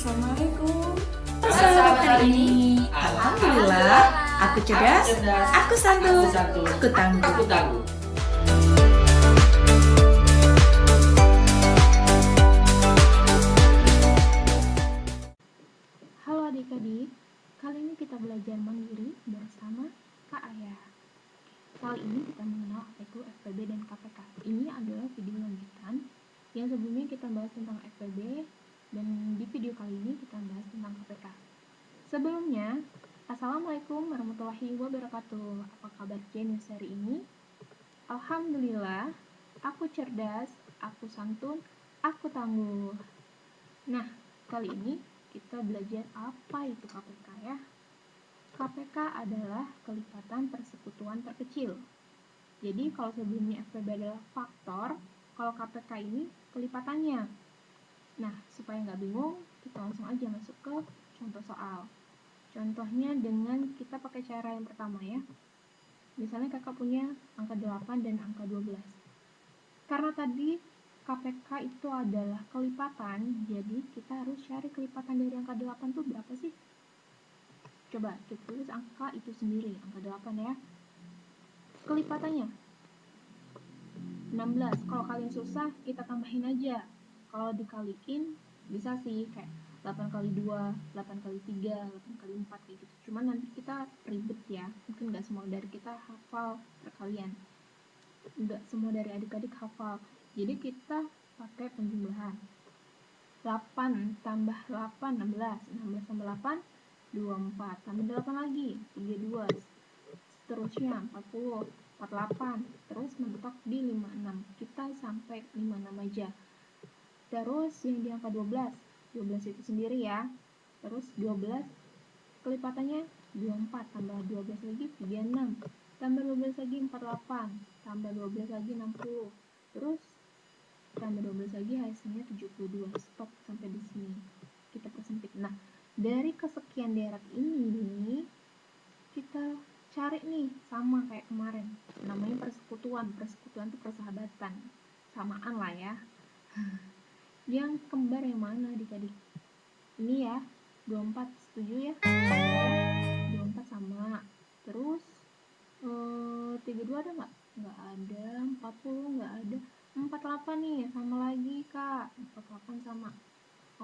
Assalamualaikum. Sahabat hari ini, Alhamdulillah, aku cerdas, aku santun, aku tangguh. Halo adik-adik, kali ini kita belajar mandiri bersama Kak Ayah. Kali ini kita mengenal apa itu FPB dan KPK. Ini adalah video lanjutan yang sebelumnya kita bahas tentang FPB dan di video kali ini kita bahas tentang KPK. Sebelumnya, Assalamualaikum warahmatullahi wabarakatuh. Apa kabar Jenius hari ini? Alhamdulillah, aku cerdas, aku santun, aku tangguh. Nah, kali ini kita belajar apa itu KPK ya. KPK adalah kelipatan persekutuan terkecil. Jadi kalau sebelumnya FPB adalah faktor, kalau KPK ini kelipatannya. Nah, supaya nggak bingung, kita langsung aja masuk ke contoh soal. Contohnya dengan kita pakai cara yang pertama ya. Misalnya kakak punya angka 8 dan angka 12. Karena tadi KPK itu adalah kelipatan, jadi kita harus cari kelipatan dari angka 8 itu berapa sih? Coba kita tulis angka itu sendiri, angka 8 ya. Kelipatannya 16. Kalau kalian susah, kita tambahin aja. Kalau dikaliin, bisa sih kayak 8 kali 2, 8 kali 3, 8 kali 4 kayak gitu. Cuman nanti kita ribet ya. Mungkin nggak semua dari kita hafal perkalian. Nggak semua dari adik-adik hafal. Jadi kita pakai penjumlahan. 8 tambah 8, 16. 16 tambah 8, 24. Tambah 8 lagi, 32. Seterusnya 40, 48. Terus mentok di 56. Kita sampai 56 aja. Terus yang di angka 12. 12 itu sendiri ya. Terus 12 kelipatannya 24. Tambah 12 lagi 36. Tambah 12 lagi 48. Tambah 12 lagi 60. Terus tambah 12 lagi hasilnya 72. Stop sampai di sini. Kita persempit. Nah, dari kesekian deret ini kita cari nih sama kayak kemarin. Namanya persekutuan. Persekutuan itu persahabatan. Samaan lah ya. Yang kembar yang mana adik-adik? Ini ya. 24 setuju ya? 24 sama. Terus 32 ada nggak? Nggak ada. 40 nggak ada. 48 nih sama lagi kak. 48 sama.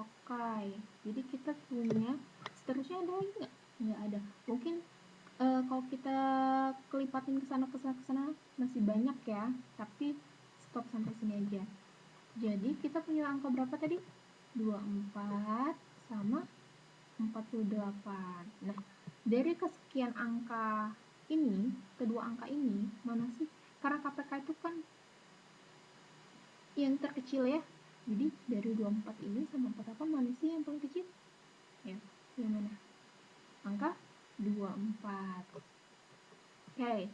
Oke. Jadi kita punya seterusnya ada lagi nggak? Nggak ada. Mungkin kalau kita kelipatin kesana masih banyak ya. Tapi stop sampai sini aja. Jadi kita punya angka berapa tadi? 24 sama 48. Nah, dari kesekian angka ini, kedua angka ini, mana sih? Karena KPK itu kan yang terkecil ya. Jadi dari 24 ini sama 48 mana sih yang paling kecil? Ya, yang mana? Angka 24. Oke,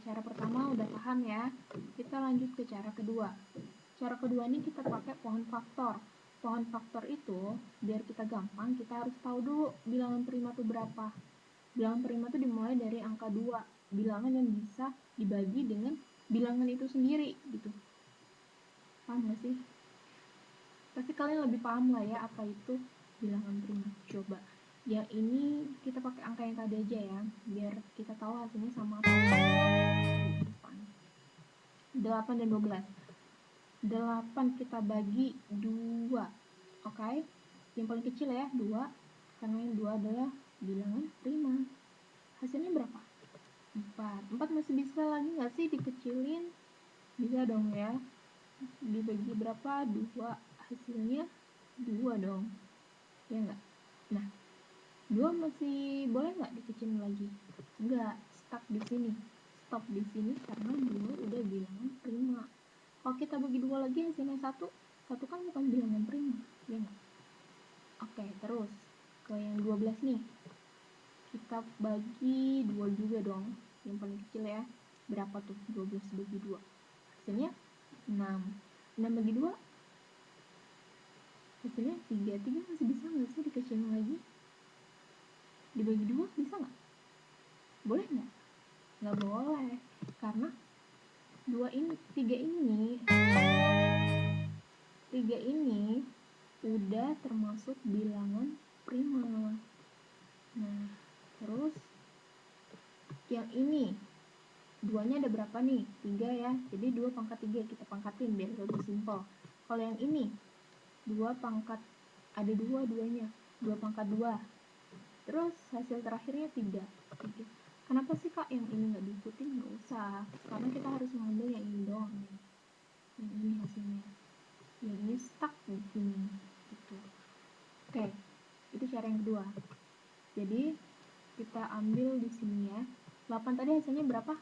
cara pertama udah paham ya. Kita lanjut ke cara kedua. Cara kedua ini kita pakai pohon faktor. Pohon faktor itu, biar kita gampang, kita harus tahu dulu bilangan prima itu berapa. Bilangan prima itu dimulai dari angka 2. Bilangan yang bisa dibagi dengan bilangan itu sendiri, gitu. Paham gak sih? Pasti kalian lebih paham lah ya apa itu bilangan prima. Coba. Yang ini kita pakai angka yang tadi aja ya, biar kita tahu hasilnya sama apa. 8 dan 12. 8 kita bagi 2. Oke. Yang paling kecil ya, 2. Karena yang 2 adalah bilangan prima. Hasilnya berapa? 4. 4 masih bisa lagi nggak sih dikecilin? Bisa dong ya. Dibagi berapa? 2. Hasilnya 2 dong. Ya nggak? Nah, 2 masih boleh nggak dikecilin lagi? Nggak. Stop di sini. Stop di sini karena 2 udah bilangan prima. Kalau kita bagi 2 lagi hasilnya 1 kan bukan bilangan prima, ya nggak? Oke, terus ke yang 12 nih. Kita bagi 2 juga dong. Yang paling kecil ya. Berapa tuh 12 bagi 2? Hasilnya 6. 6 bagi 2? Hasilnya 3. 3 masih bisa nggak sih dikecilin lagi? Dibagi 2 bisa nggak? Boleh nggak? Nggak boleh. Karena 3 ini udah termasuk bilangan prima. Nah, terus yang ini 2-nya ada berapa nih? 3 ya. Jadi 2 pangkat 3 kita pangkatin biar lebih simpel. Kalau yang ini 2 pangkat ada 2 duanya, 2 pangkat 2. Terus hasil terakhirnya 3. Kenapa sih Kak yang ini nggak diikutin? Nggak usah, karena kita harus mengambil yang ini doang nih. Yang ini hasilnya. Yang ini stuck di sini. Gitu. Oke, itu cara yang kedua. Jadi kita ambil di sini ya. 8 tadi hasilnya berapa?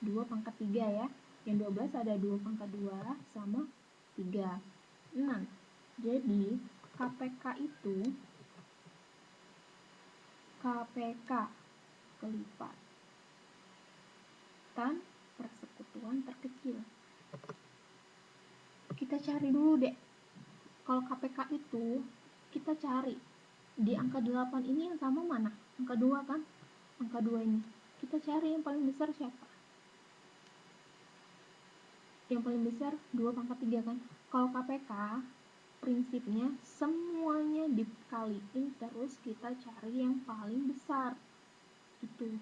2 pangkat 3 ya. Yang 12 ada 2 pangkat 2 sama 3. 6. Jadi KPK itu KPK kelipatan persekutuan terkecil. Kita cari dulu deh. Kalau KPK itu kita cari di angka 8 ini yang sama mana? Angka 2 kan? Angka 2 ini. Kita cari yang paling besar siapa? Yang paling besar 2 pangkat 3 kan? Kalau KPK prinsipnya semuanya dikaliin terus kita cari yang paling besar. Itu.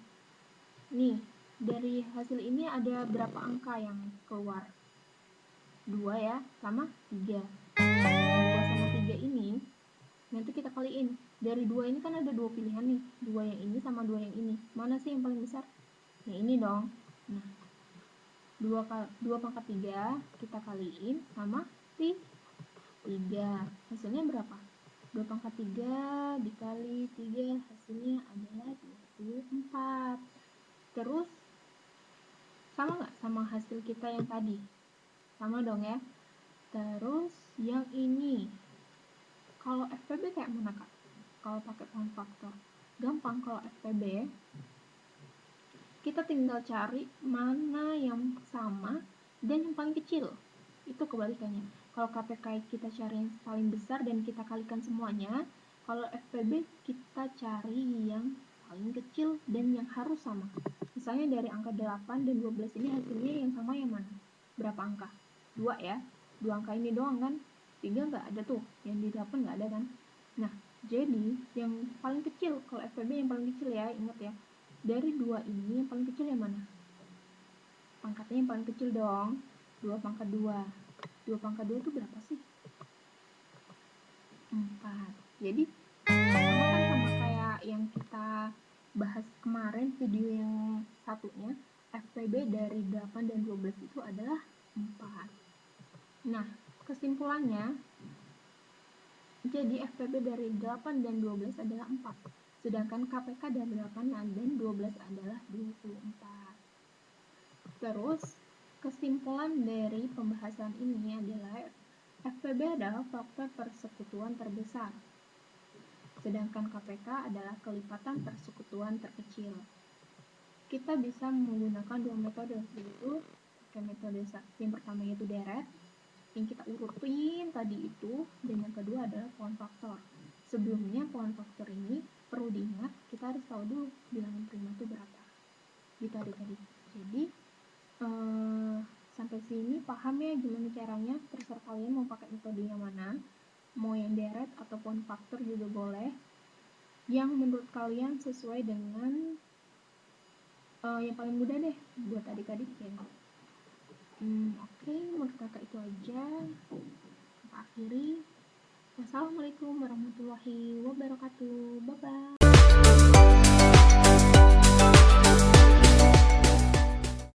Nih, dari hasil ini ada berapa angka yang keluar? 2 ya, sama 3. 2 sama 3 ini nanti kita kaliin. Dari 2 ini kan ada 2 pilihan nih. 2 yang ini sama 2 yang ini. Mana sih yang paling besar? Yang ini dong. Nah, 2 pangkat 3 kita kaliin sama 3. Hasilnya berapa? 2 pangkat 3 dikali 3 hasilnya adalah 24. Terus sama nggak sama hasil kita yang tadi? Sama dong ya. Terus yang ini kalau FPB kayak mana Kak? Kalau pakai pohon faktor gampang. Kalau FPB kita tinggal cari mana yang sama dan yang paling kecil. Itu kebalikannya. Kalau KPK kita cari yang paling besar dan kita kalikan semuanya. Kalau FPB kita cari yang paling kecil dan yang harus sama. Misalnya dari angka 8 dan 12 ini hasilnya yang sama yang mana? Berapa angka? 2 ya. 2 angka ini doang kan? 3 nggak ada tuh. Yang di 8 nggak ada kan? Nah, jadi yang paling kecil, kalau FPB yang paling kecil ya, ingat ya. Dari 2 ini yang paling kecil yang mana? Pangkatnya yang paling kecil dong. 2 pangkat 2. 2 pangkat 2 itu berapa sih? 4. Jadi sama kan sama kayak yang kita bahas kemarin video yang satunya. FPB dari 8 dan 12 itu adalah 4. Nah, kesimpulannya jadi FPB dari 8 dan 12 adalah 4. Sedangkan KPK dari 8 dan 12 adalah 24. Terus, kesimpulan dari pembahasan ini adalah FPB adalah faktor persekutuan terbesar. Sedangkan KPK adalah kelipatan persekutuan terkecil. Kita bisa menggunakan 2 metode, yaitu pakai metode yang pertama yaitu deret, yang kita urutin tadi itu, dan yang kedua adalah pohon faktor. Sebelumnya pohon faktor ini perlu diingat, kita harus tahu dulu bilangan prima itu berapa. Gitu adik-adik. Jadi sampai sini paham ya gimana caranya. Terserah kalian mau pakai metode yang mana, mau yang deret atau pohon faktor juga boleh, yang menurut kalian sesuai dengan yang paling mudah deh buat adik-adik ya. Oke, menurut kakak itu aja. Kakak akhiri. Wassalamualaikum warahmatullahi wabarakatuh. Bye bye.